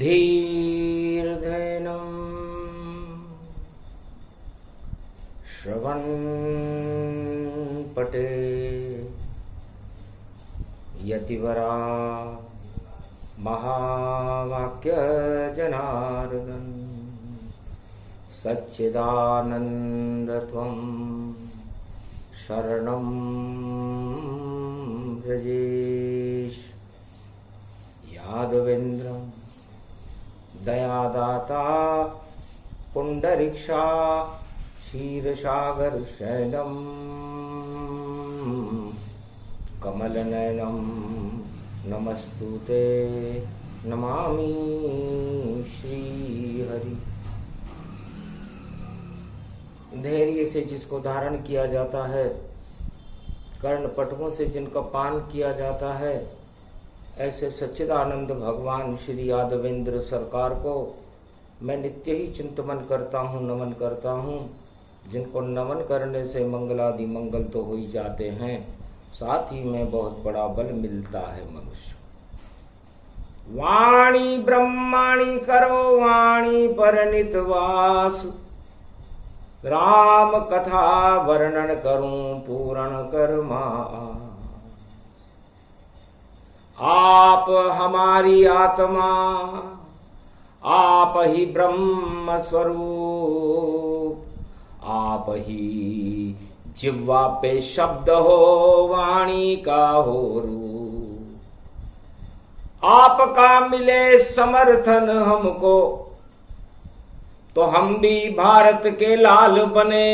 धीर्धैनं श्रवणपटे यतिवरा महावाक्यजनार्दन सच्चिदानन्दत्वं शरणं व्रजेश। यादवेन्द्रं दयादाता पुंडरीक्षा क्षीरसागर शयनं कमलनयनं नमस्तुते नमामि श्रीहरि। धैर्य से जिसको धारण किया जाता है, कर्णपटकों से जिनका पान किया जाता है, ऐसे सच्चिदानंद भगवान श्री यादवेंद्र सरकार को मैं नित्य ही चिंतन करता हूँ, नमन करता हूँ। जिनको नमन करने से मंगलादि मंगल तो हो ही जाते हैं, साथ ही में बहुत बड़ा बल मिलता है मनुष्य। वाणी ब्रह्माणी करो वाणी पर नितवास, राम कथा वर्णन करूं पूर्ण कर्मा। आप हमारी आत्मा, आप ही ब्रह्म स्वरूप, आप ही जिह्वा पे शब्द हो, वाणी का हो रूप। आपका मिले समर्थन हमको तो हम भी भारत के लाल बने,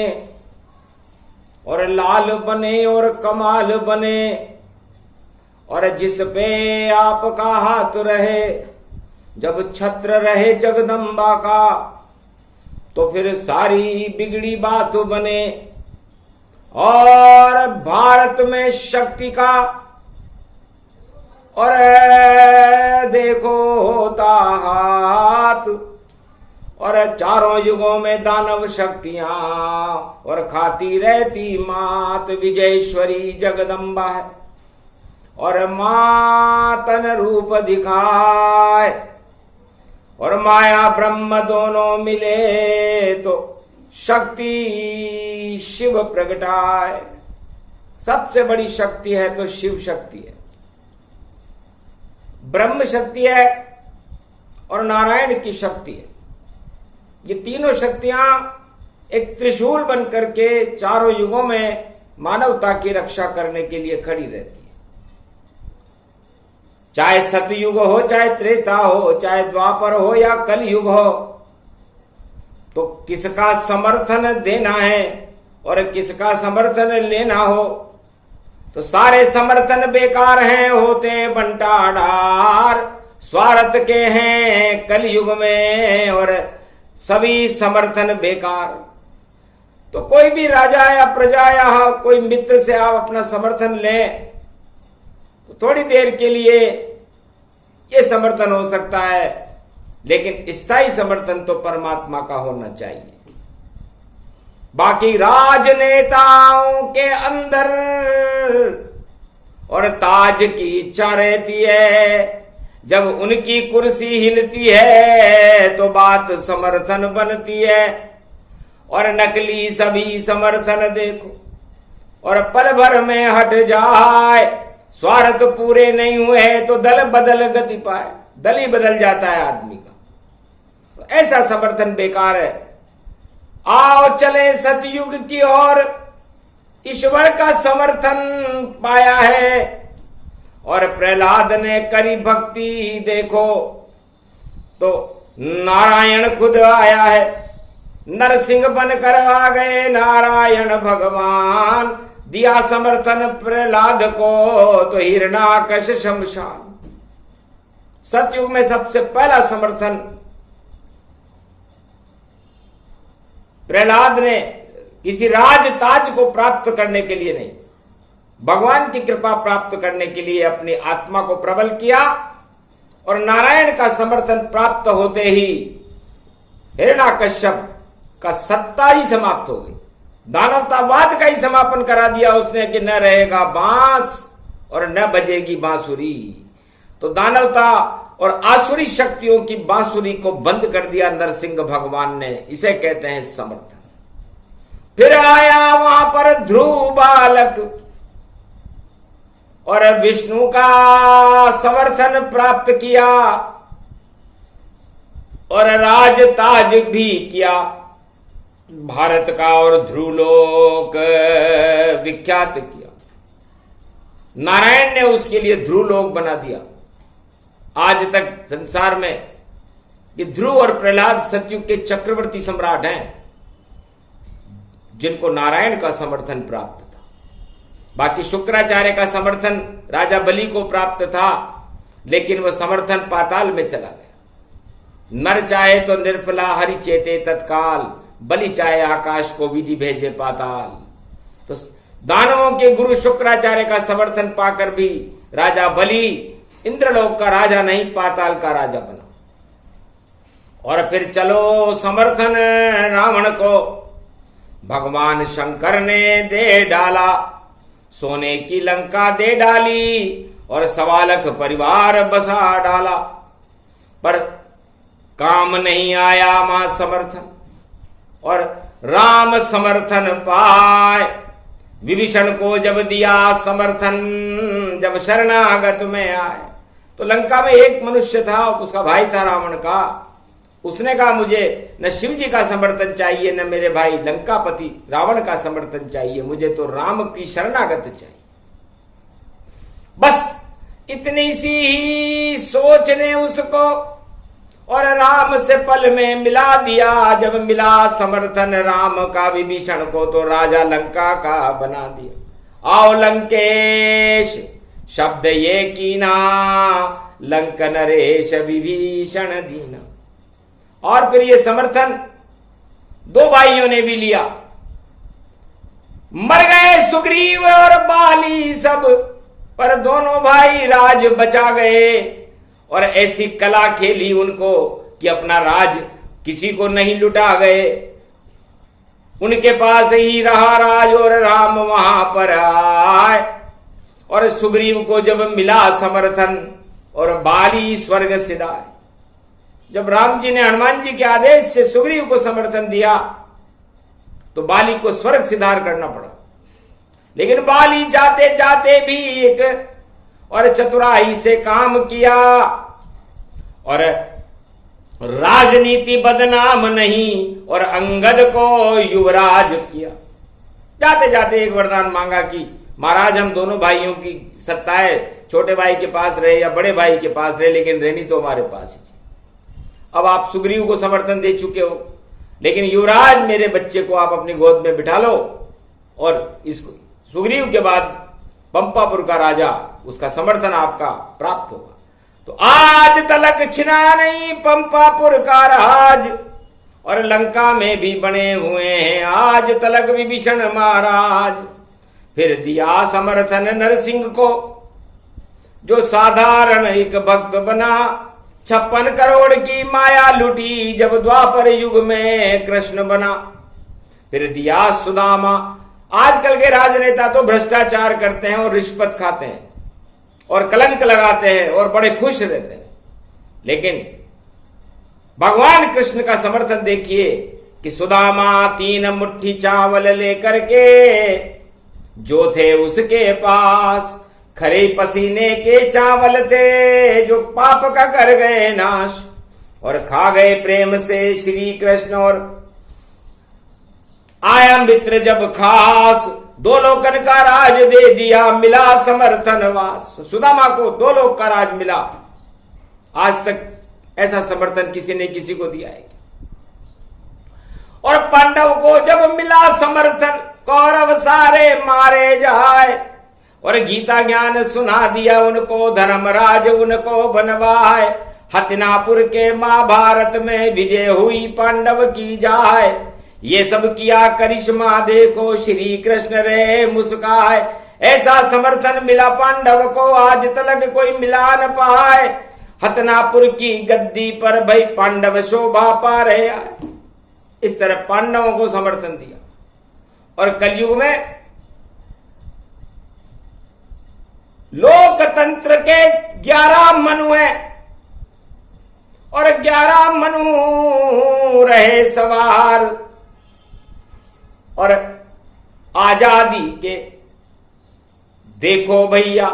और लाल बने और कमाल बने। और जिस पे आपका हाथ रहे, जब छत्र रहे जगदम्बा का, तो फिर सारी बिगड़ी बात बने। और भारत में शक्ति का और देखो होता हाथ, और चारों युगों में दानव शक्तियां और खाती रहती मात विजयेश्वरी जगदम्बा है। और मातन रूप दिखाए और माया ब्रह्म दोनों मिले तो शक्ति शिव प्रगटाए। सबसे बड़ी शक्ति है तो शिव शक्ति है, ब्रह्म शक्ति है और नारायण की शक्ति है। ये तीनों शक्तियां एक त्रिशूल बन करके चारों युगों में मानवता की रक्षा करने के लिए खड़ी रहती है। चाहे सतयुग हो, चाहे त्रेता हो, चाहे द्वापर हो या कलयुग हो, तो किसका समर्थन देना है और किसका समर्थन लेना हो, तो सारे समर्थन बेकार हैं, होते बंटाढार स्वार्थ के हैं कलयुग में, और सभी समर्थन बेकार। तो कोई भी राजा या प्रजा या कोई मित्र से आप अपना समर्थन लें तो थोड़ी देर के लिए ये समर्थन हो सकता है, लेकिन स्थायी समर्थन तो परमात्मा का होना चाहिए। बाकी राजनेताओं के अंदर और ताज की इच्छा रहती है, जब उनकी कुर्सी हिलती है तो बात समर्थन बनती है। और नकली सभी समर्थन देखो और पल भर में हट जाए, स्वार्थ पूरे नहीं हुए तो दल बदल गति पाए, दल ही बदल जाता है आदमी का। तो ऐसा समर्थन बेकार है। आओ चले सतयुग की ओर, ईश्वर का समर्थन पाया है। और प्रहलाद ने करी भक्ति देखो तो नारायण खुद आया है, नरसिंह बनकर आ गए नारायण भगवान। दिया समर्थन प्रहलाद को तो हिरण्याकश शमशान। सतयुग में सबसे पहला समर्थन प्रहलाद ने किसी राज ताज को प्राप्त करने के लिए नहीं, भगवान की कृपा प्राप्त करने के लिए अपनी आत्मा को प्रबल किया। और नारायण का समर्थन प्राप्त होते ही हिरण्याकश्यप का सत्ता ही समाप्त हो गई, दानवतावाद का ही समापन करा दिया उसने कि न रहेगा बांस और न बजेगी बांसुरी। तो दानवता और आसुरी शक्तियों की बांसुरी को बंद कर दिया नरसिंह भगवान ने। इसे कहते हैं समर्थन। फिर आया वहां पर ध्रुव बालक और विष्णु का समर्थन प्राप्त किया और राज ताज भी किया भारत का और ध्रुवलोक विख्यात किया। नारायण ने उसके लिए ध्रुवलोक बना दिया। आज तक संसार में ये ध्रुव और प्रहलाद सतयुग के चक्रवर्ती सम्राट हैं जिनको नारायण का समर्थन प्राप्त था। बाकी शुक्राचार्य का समर्थन राजा बलि को प्राप्त था, लेकिन वह समर्थन पाताल में चला गया। नर चाहे तो निर्फला हरि चेते तत्काल, बलि चाहे आकाश को विधि भेजे पाताल। तो दानवों के गुरु शुक्राचार्य का समर्थन पाकर भी राजा बलि इंद्रलोक का राजा नहीं, पाताल का राजा बना। और फिर चलो समर्थन रावण को भगवान शंकर ने दे डाला, सोने की लंका दे डाली और 1.25 लाख परिवार बसा डाला। पर काम नहीं आया मां समर्थन, और राम समर्थन पाए। विभीषण को जब दिया समर्थन, जब शरणागत में आए, तो लंका में एक मनुष्य था, उसका भाई था रावण का। उसने कहा मुझे न शिव जी का समर्थन चाहिए, न मेरे भाई लंकापति रावण का समर्थन चाहिए, मुझे तो राम की शरणागत चाहिए। बस इतनी सी ही सोच ने उसको और राम से पल में मिला दिया। जब मिला समर्थन राम का विभीषण को, तो राजा लंका का बना दिया। आओ लंकेश शब्द ये कीना, लंक नरेश विभीषण दीना। और फिर ये समर्थन 2 भाइयों ने भी लिया। मर गए सुग्रीव और बाली सब, पर दोनों भाई राज बचा गए। और ऐसी कला खेली उनको कि अपना राज किसी को नहीं लुटा गए, उनके पास ही रहा राज और राम वहां पर आए। और सुग्रीव को जब मिला समर्थन और बाली स्वर्ग सिधाए। जब राम जी ने हनुमान जी के आदेश से सुग्रीव को समर्थन दिया, तो बाली को स्वर्ग सिधार करना पड़ा। लेकिन बाली जाते जाते भी एक और चतुराई से काम किया, और राजनीति बदनाम नहीं, और अंगद को युवराज किया। जाते जाते एक वरदान मांगा कि महाराज हम दोनों भाइयों की सत्ताएं छोटे भाई के पास रहे या बड़े भाई के पास रहे, लेकिन रहनी तो हमारे पास ही। अब आप सुग्रीव को समर्थन दे चुके हो, लेकिन युवराज मेरे बच्चे को आप अपनी गोद में बिठा लो, और इसको सुग्रीव के बाद पंपापुर का राजा, उसका समर्थन आपका प्राप्त होगा। तो आज तलक छिना नहीं पंपापुर का राज, और लंका में भी बने हुए हैं आज तलक विभीषण महाराज। फिर दिया समर्थन नरसिंह को, जो साधारण एक भक्त बना। 56 करोड़ की माया लुटी जब द्वापर युग में कृष्ण बना। फिर दिया सुदामा। आजकल के राजनेता तो भ्रष्टाचार करते हैं और रिश्वत खाते हैं और कलंक लगाते हैं और बड़े खुश रहते हैं, लेकिन भगवान कृष्ण का समर्थन देखिए कि सुदामा 3 मुट्ठी चावल लेकर के जो थे उसके पास, खरे पसीने के चावल थे जो पाप का कर गए नाश, और खा गए प्रेम से श्री कृष्ण। और आया मित्र जब खास, 2 लोकन का राज दे दिया, मिला समर्थन वास। सुदामा को 2 लोक का राज मिला। आज तक ऐसा समर्थन किसी ने किसी को दिया है। और पांडव को जब मिला समर्थन, कौरव सारे मारे जाए, और गीता ज्ञान सुना दिया उनको, धर्मराज उनको बनवाए। हतिनापुर के महाभारत में विजय हुई पांडव की जाए। ये सब किया करिश्मा देखो, श्री कृष्ण रे मुस्काए। ऐसा समर्थन मिला पांडव को, आज तलक कोई मिला न पाए। हतिनापुर की गद्दी पर भाई पांडव शोभा पा रहे आए। इस तरह पांडवों को समर्थन दिया। और कलयुग में लोकतंत्र के 11 मनु हैं, और 11 मनु रहे सवार। और आजादी के देखो भैया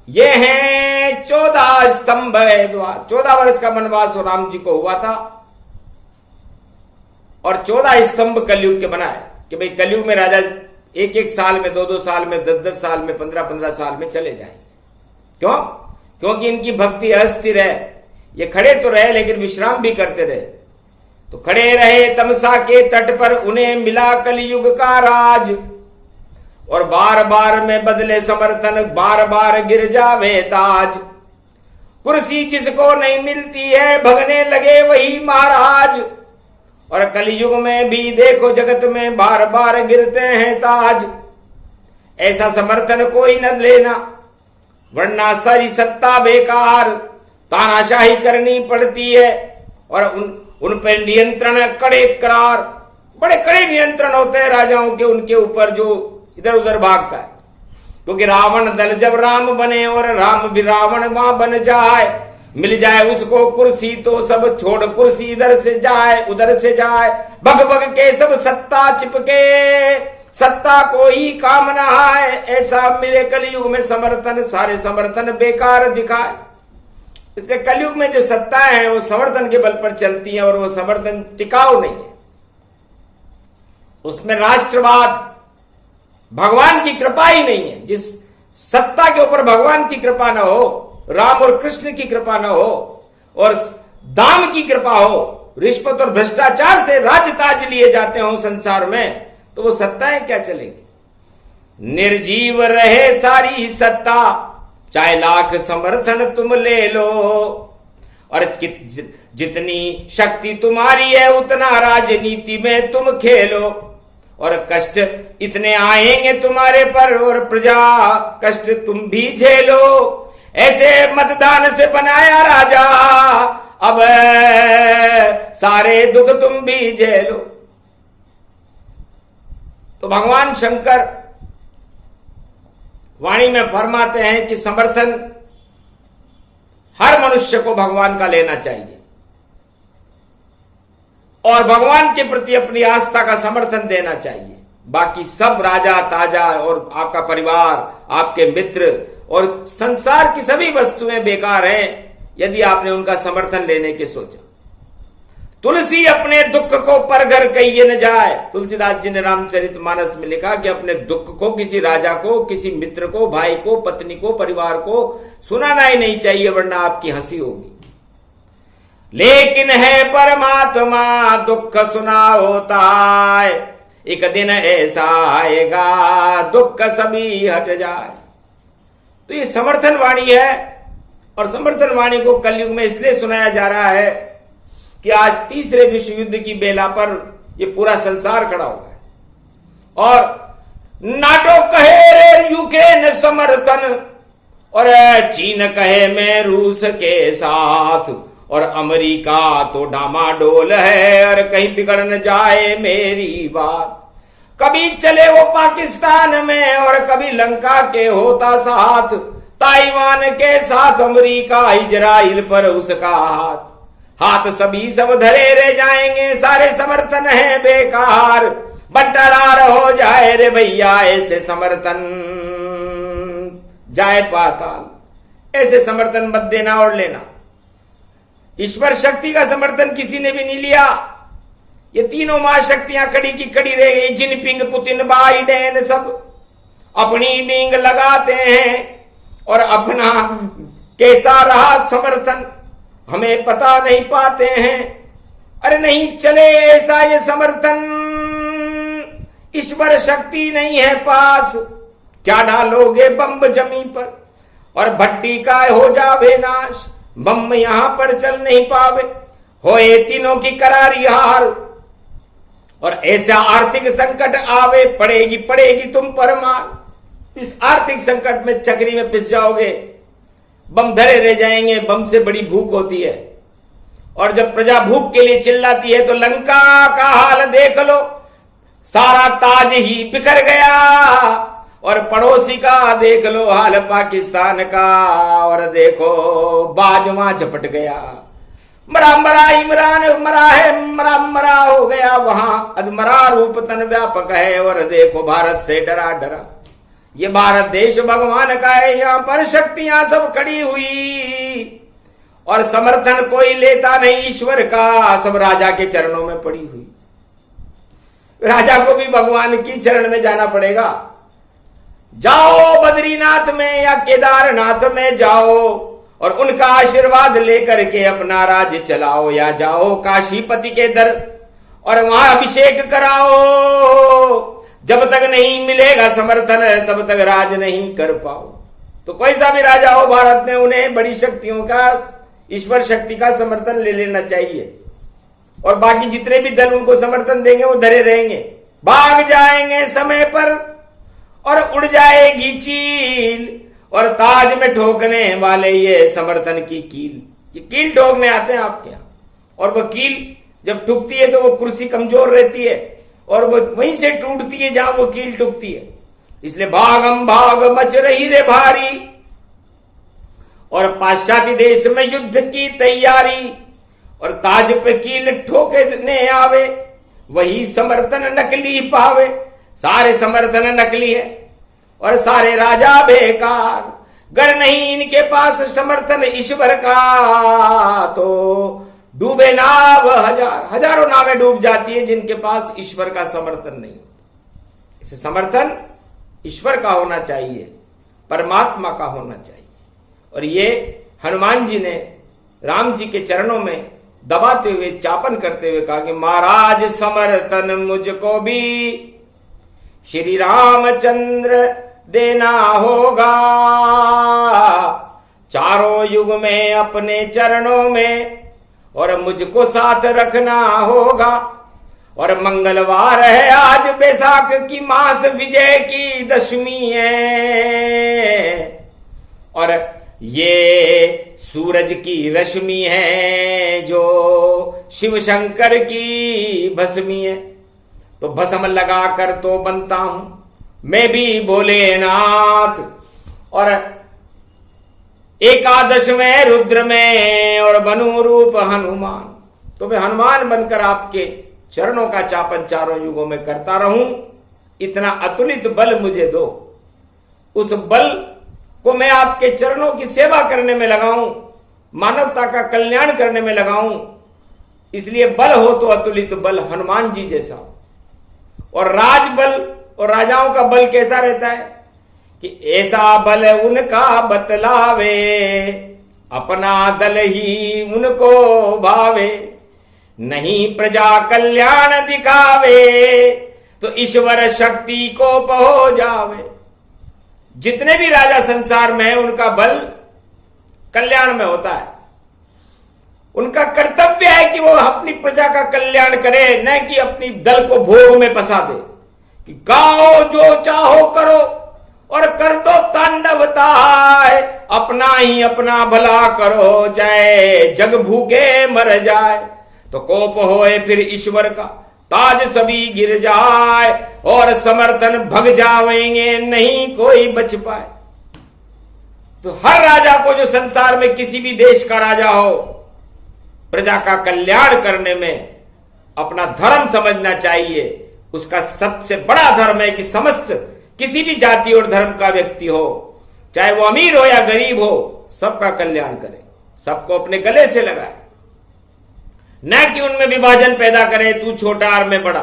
ये हैं 14 स्तंभ है द्वार। 14 वर्ष का वनवास राम जी को हुआ था और 14 स्तंभ कलयुग के बनाए कि भाई कलयुग में राजा एक एक साल में, 2-2 साल में, 10-10 साल में, 15-15 साल में चले जाएंगे। क्यों? क्योंकि इनकी भक्ति अस्थिर है। ये खड़े तो रहे लेकिन विश्राम भी करते रहे। तो खड़े रहे तमसा के तट पर, उन्हें मिला कलयुग का राज। और बार बार में बदले समर्थन, बार बार गिर जावे ताज। कुर्सी जिसको नहीं मिलती है, भगने लगे वही महाराज। और कलयुग में भी देखो जगत में बार बार गिरते हैं ताज। ऐसा समर्थन कोई न लेना, वरना सारी सत्ता बेकार। तानाशाही करनी पड़ती है और उन पर नियंत्रण कड़े करार, बड़े कड़े नियंत्रण होते हैं राजाओं के उनके ऊपर जो इधर उधर भागता है। क्योंकि रावण दल जब राम बने और राम भी रावण वहां बन जाए, मिल जाए उसको कुर्सी तो सब छोड़ कुर्सी इधर से जाए उधर से जाए। भग भग के सब सत्ता चिपके, सत्ता को ही काम न आए। ऐसा मिले कलयुग में समर्थन, सारे समर्थन बेकार दिखाए। इसलिए कलयुग में जो सत्ता है वो समर्थन के बल पर चलती है और वो समर्थन टिकाऊ नहीं है। उसमें राष्ट्रवाद, भगवान की कृपा ही नहीं है। जिस सत्ता के ऊपर भगवान की कृपा न हो, राम और कृष्ण की कृपा न हो और दाम की कृपा हो, रिश्वत और भ्रष्टाचार से राज्य ताज लिए जाते हो संसार में, तो वो सत्ताएं क्या चलेगी। निर्जीव रहे सारी सत्ता, चाहे लाख समर्थन तुम ले लो। और जितनी शक्ति तुम्हारी है उतना राजनीति में तुम खेलो। और कष्ट इतने आएंगे तुम्हारे पर और प्रजा कष्ट तुम भी झेलो। ऐसे मतदान से बनाया राजा, अब सारे दुख तुम भी झेलो। तो भगवान शंकर वाणी में फरमाते हैं कि समर्थन हर मनुष्य को भगवान का लेना चाहिए और भगवान के प्रति अपनी आस्था का समर्थन देना चाहिए। बाकी सब राजा ताजा और आपका परिवार, आपके मित्र और संसार की सभी वस्तुएं बेकार हैं यदि आपने उनका समर्थन लेने के सोचा। तुलसी अपने दुख को परघर कहिए न जाए। तुलसीदास जी ने रामचरितमानस में लिखा कि अपने दुख को किसी राजा को, किसी मित्र को, भाई को, पत्नी को, परिवार को सुनाना ही नहीं चाहिए, वरना आपकी हंसी होगी। लेकिन है परमात्मा दुख सुना होता है, एक दिन ऐसा आएगा दुख सभी हट जाए। तो ये समर्थन वाणी है और समर्थन वाणी को कलयुग में इसलिए सुनाया जा रहा है कि आज तीसरे विश्व युद्ध की बेला पर ये पूरा संसार खड़ा हुआ है। और नाटो कहे रे यूक्रेन समर्थन, और चीन कहे मैं रूस के साथ, और अमेरिका तो डामाडोल है और कहीं बिगड़ न जाए मेरी बात। कभी चले वो पाकिस्तान में और कभी लंका के होता साथ, ताइवान के साथ अमेरिका, इजराइल पर उसका हाथ। हाथ सभी सब धरे रह जाएंगे, सारे समर्थन है बेकार। बंटवारा हो जाए रे भैया ऐसे समर्थन, जाए पाताल। ऐसे समर्थन मत देना और लेना। ईश्वर शक्ति का समर्थन किसी ने भी नहीं लिया। ये तीनों महाशक्तियां खड़ी की खड़ी रह गई। जिनपिंग, पुतिन, बाइडेन सब अपनी डींग लगाते हैं और अपना कैसा रहा समर्थन हमें पता नहीं पाते हैं। अरे नहीं चले ऐसा ये समर्थन, ईश्वर शक्ति नहीं है पास। क्या डालोगे बम जमीन पर और भट्टी का हो जावे नाश। बम यहां पर चल नहीं पावे, होए तीनों की करारी हाल। और ऐसा आर्थिक संकट आवे, पड़ेगी पड़ेगी तुम पर मार। इस आर्थिक संकट में चक्री में पिस जाओगे, बम धरे रह जाएंगे। बम से बड़ी भूख होती है और जब प्रजा भूख के लिए चिल्लाती है तो लंका का हाल देख लो, सारा ताज ही बिखर गया। और पड़ोसी का देख लो हाल पाकिस्तान का, और देखो बाज वहां झपट गया। मरा मरा इमरान मरा है, मरा मरा हो गया वहां, अधमरा रूप तन व्यापक है, और देखो भारत से डरा डरा। ये भारत देश भगवान का है, यहां पर शक्तियां सब खड़ी हुई, और समर्थन कोई लेता नहीं ईश्वर का, सब राजा के चरणों में पड़ी हुई। राजा को भी भगवान की चरण में जाना पड़ेगा। जाओ बद्रीनाथ में या केदारनाथ में जाओ, और उनका आशीर्वाद लेकर के अपना राज्य चलाओ, या जाओ काशीपति के दर और वहां अभिषेक कराओ। जब तक नहीं मिलेगा समर्थन तब तक राज नहीं कर पाओ। तो कोई सा भी राजा हो भारत में, उन्हें बड़ी शक्तियों का, ईश्वर शक्ति का समर्थन ले लेना चाहिए, और बाकी जितने भी दल उनको समर्थन देंगे वो धरे रहेंगे। भाग जाएंगे समय पर और उड़ जाएगी चील, और ताज में ठोकने वाले ये समर्थन की कील। ये कील ठोकने आते हैं आपके यहां, और वो कील जब ठुकती है तो वो कुर्सी कमजोर रहती है, और वो वहीं से टूटती है जहां वो कील ठुकती है। इसलिए भागम भाग मच रही रे भारी, और पाश्चात्य देश में युद्ध की तैयारी, और ताज पे कील ठोकने आवे, वही समर्थन नकली पावे। सारे समर्थन नकली है और सारे राजा बेकार, गर नहीं इनके पास समर्थन ईश्वर का, तो डूबे नाव हजार, हजारों नावें डूब जाती है जिनके पास ईश्वर का समर्थन नहीं होता। इसे समर्थन ईश्वर का होना चाहिए, परमात्मा का होना चाहिए। और ये हनुमान जी ने राम जी के चरणों में दबाते हुए, चापन करते हुए कहा कि महाराज समर्थन मुझको भी श्री रामचंद्र देना होगा, चारों युग में अपने चरणों में, और मुझको साथ रखना होगा। और मंगलवार है आज, बैसाख की मास विजय की दशमी है, और ये सूरज की रश्मि है जो शिव शंकर की भस्मी है। तो भस्म लगा कर तो बनता हूं मैं भी भोलेनाथ, और एकादश में रुद्र में, और बनू रूप हनुमान। तो मैं हनुमान बनकर आपके चरणों का चापन चारों युगों में करता रहूं। इतना अतुलित बल मुझे दो, उस बल को मैं आपके चरणों की सेवा करने में लगाऊं, मानवता का कल्याण करने में लगाऊं। इसलिए बल हो तो अतुलित बल हनुमान जी जैसा। और राज बल और राजाओं का बल कैसा रहता है कि ऐसा बल उनका बतलावे, अपना दल ही उनको भावे, नहीं प्रजा कल्याण दिखावे, तो ईश्वर शक्ति को पहो जावे। जितने भी राजा संसार में है उनका बल कल्याण में होता है। उनका कर्तव्य है कि वो अपनी प्रजा का कल्याण करे, न कि अपनी दल को भोग में फंसा दे कि गाओ जो चाहो करो और कर दो तांडवताय, अपना ही अपना भला करो चाहे जग भूखे मर जाए। तो कोप होए फिर ईश्वर का, ताज सभी गिर जाए, और समर्थन भग जावेंगे नहीं कोई बच पाए। तो हर राजा को, जो संसार में किसी भी देश का राजा हो, प्रजा का कल्याण करने में अपना धर्म समझना चाहिए। उसका सबसे बड़ा धर्म है कि समस्त किसी भी जाति और धर्म का व्यक्ति हो, चाहे वो अमीर हो या गरीब हो, सबका कल्याण करे, सबको अपने गले से लगाए, न कि उनमें विभाजन पैदा करे, तू छोटा और मैं बड़ा।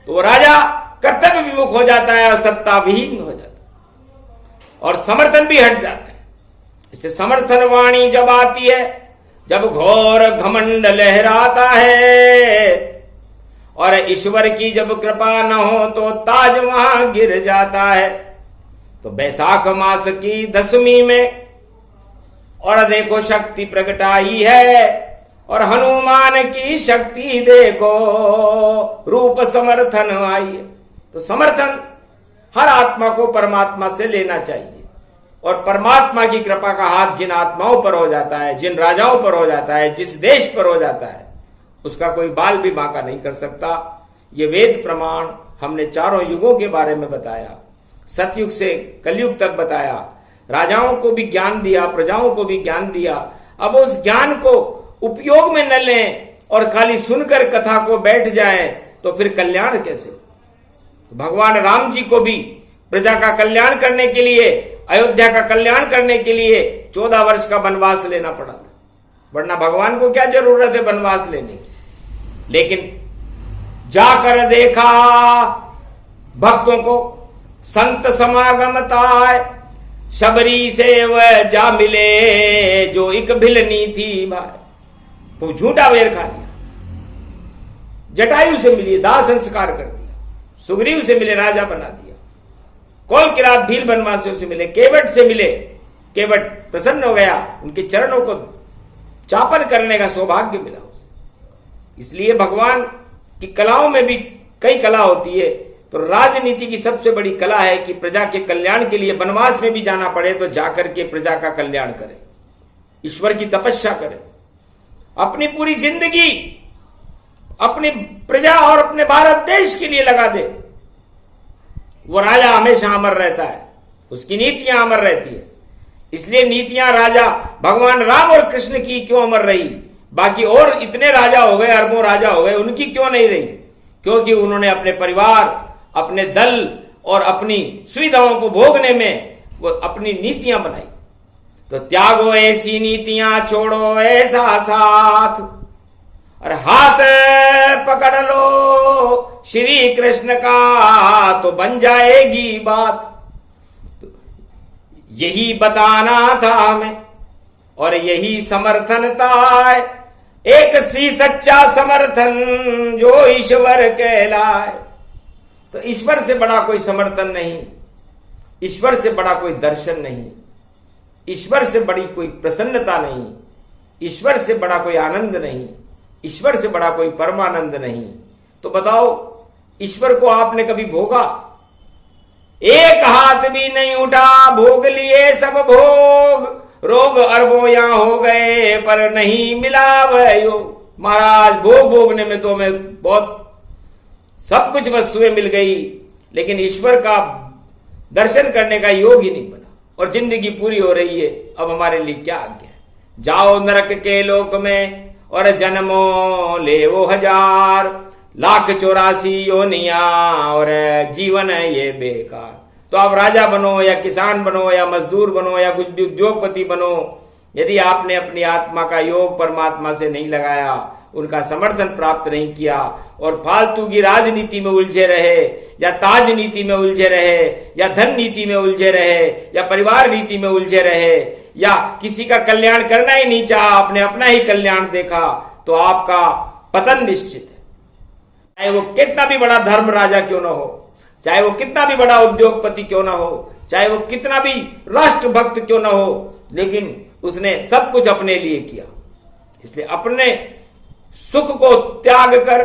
तो वो राजा कर्तव्य विमुख हो जाता है और सत्ता विहीन हो जाता है, और समर्थन भी हट जाता है। इसलिए समर्थन वाणी जब आती है, जब घोर घमंड लहराता है, और ईश्वर की जब कृपा न हो तो ताज वहां गिर जाता है। तो बैसाख मास की दशमी में, और देखो शक्ति प्रगटाई है, और हनुमान की शक्ति देखो, रूप समर्थन आई है। तो समर्थन हर आत्मा को परमात्मा से लेना चाहिए, और परमात्मा की कृपा का हाथ जिन आत्माओं पर हो जाता है, जिन राजाओं पर हो जाता है, जिस देश पर हो जाता है, उसका कोई बाल भी बांका नहीं कर सकता। ये वेद प्रमाण हमने चारों युगों के बारे में बताया, सतयुग से कलयुग तक बताया, राजाओं को भी ज्ञान दिया, प्रजाओं को भी ज्ञान दिया। अब उस ज्ञान को उपयोग में न लें और खाली सुनकर कथा को बैठ जाएं, तो फिर कल्याण कैसे हो? भगवान राम जी को भी प्रजा का कल्याण करने के लिए, अयोध्या का कल्याण करने के लिए 14 वर्ष का वनवास लेना पड़ा था, वरना भगवान को क्या जरूरत है वनवास लेने की। लेकिन जाकर देखा भक्तों को संत समागम ताय, शबरी से वह जा मिले जो एक भिलनी थी भाई। तो झूठा वेर खा लिया, जटायु से मिली दाह संस्कार कर दिया, सुग्रीव से मिले राजा बना दिया, कौल किरात भील बनवासियों से मिले, केवट से मिले, केवट प्रसन्न हो गया, उनके चरणों को चापन करने का सौभाग्य मिला उसे। इसलिए भगवान की कलाओं में भी कई कला होती है, तो राजनीति की सबसे बड़ी कला है कि प्रजा के कल्याण के लिए वनवास में भी जाना पड़े तो जाकर के प्रजा का कल्याण करे, ईश्वर की तपस्या करे, अपनी पूरी जिंदगी अपनी प्रजा और अपने भारत देश के लिए लगा दे। वो राजा हमेशा अमर रहता है, उसकी नीतियां अमर रहती है। इसलिए नीतियां राजा भगवान राम और कृष्ण की क्यों अमर रही, बाकी और इतने राजा हो गए, अरबों राजा हो गए, उनकी क्यों नहीं रही? क्योंकि उन्होंने अपने परिवार, अपने दल और अपनी सुविधाओं को भोगने में वो अपनी नीतियां बनाई। तो त्यागो ऐसी नीतियां, छोड़ो ऐसा साथ, और हाथ पकड़ लो श्री कृष्ण का तो बन जाएगी बात। तो यही बताना था हमें और यही समर्थन था, एक सी सच्चा समर्थन जो ईश्वर कहलाए। तो ईश्वर से बड़ा कोई समर्थन नहीं, ईश्वर से बड़ा कोई दर्शन नहीं, ईश्वर से बड़ी कोई प्रसन्नता नहीं, ईश्वर से बड़ा कोई आनंद नहीं, ईश्वर से बड़ा कोई परमानंद नहीं। तो बताओ, ईश्वर को आपने कभी भोगा? एक हाथ भी नहीं उठा, भोग लिए सब भोग, रोग अरबों यहां हो गए पर नहीं मिला वह योग। महाराज भोग भोगने में तो हमें बहुत सब कुछ वस्तुएं मिल गई, लेकिन ईश्वर का दर्शन करने का योग ही नहीं बना, और जिंदगी पूरी हो रही है। अब हमारे लिए क्या आज्ञा है? जाओ नरक के लोक में और जन्मों ले वो 1000,84 योनिया और जीवन है ये बेकार। तो आप राजा बनो या किसान बनो या मजदूर बनो या कुछ भी उद्योगपति बनो, यदि आपने अपनी आत्मा का योग परमात्मा से नहीं लगाया, उनका समर्थन प्राप्त नहीं किया और फालतू की राजनीति में उलझे रहे या ताज नीति में उलझे रहे या धन नीति में उलझे रहे या परिवार नीति में उलझे रहे या किसी का कल्याण करना ही नहीं चाहा, आपने अपना ही कल्याण देखा, तो आपका पतन निश्चित है। चाहे वो कितना भी बड़ा धर्म राजा क्यों ना हो, चाहे वो कितना भी बड़ा उद्योगपति क्यों ना हो, चाहे वो कितना भी राष्ट्रभक्त क्यों ना हो, लेकिन उसने सब कुछ अपने लिए किया। इसलिए अपने सुख को त्याग कर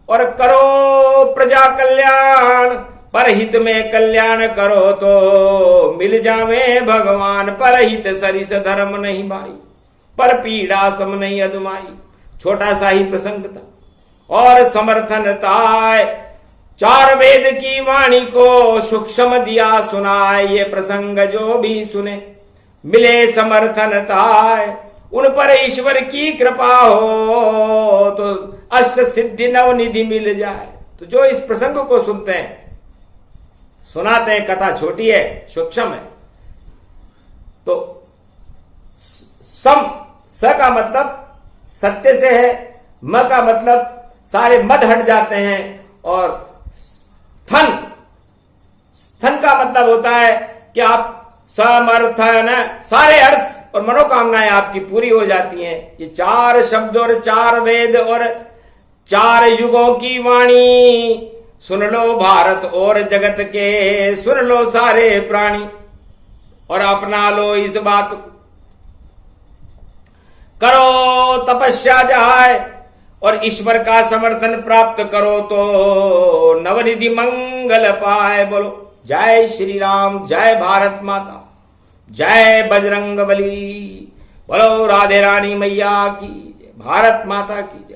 और करो प्रजा कल्याण, परहित में कल्याण करो तो मिल जावे भगवान। परहित सरिस धर्म नहीं भाई, पर पीड़ा सम नहीं अदमाई। छोटा सा ही प्रसंग था और समर्थनता, 4 वेद की वाणी को सूक्ष्म दिया सुनाए। ये प्रसंग जो भी सुने मिले समर्थनता, उन पर ईश्वर की कृपा हो तो अष्ट सिद्धि नवनिधि मिल जाए। तो जो इस प्रसंग को सुनते हैं, सुनाते हैं, कथा छोटी है, सूक्ष्म है, तो सम स का मतलब सत्य से है, म का मतलब सारे मद हट जाते हैं, और थन का मतलब होता है कि आप समर्थन, सारे अर्थ और मनोकामनाएं आपकी पूरी हो जाती हैं। ये 4 शब्द और 4 वेद और 4 युगों की वाणी, सुन लो भारत और जगत के, सुन लो सारे प्राणी और अपना लो इस बात को। करो तपस्या जाए और ईश्वर का समर्थन प्राप्त करो तो नवनिधि मंगल पाए। बोलो जय श्री राम, जय भारत माता, जय बजरंग बली, बोलो राधे रानी मैया की जय, भारत माता की।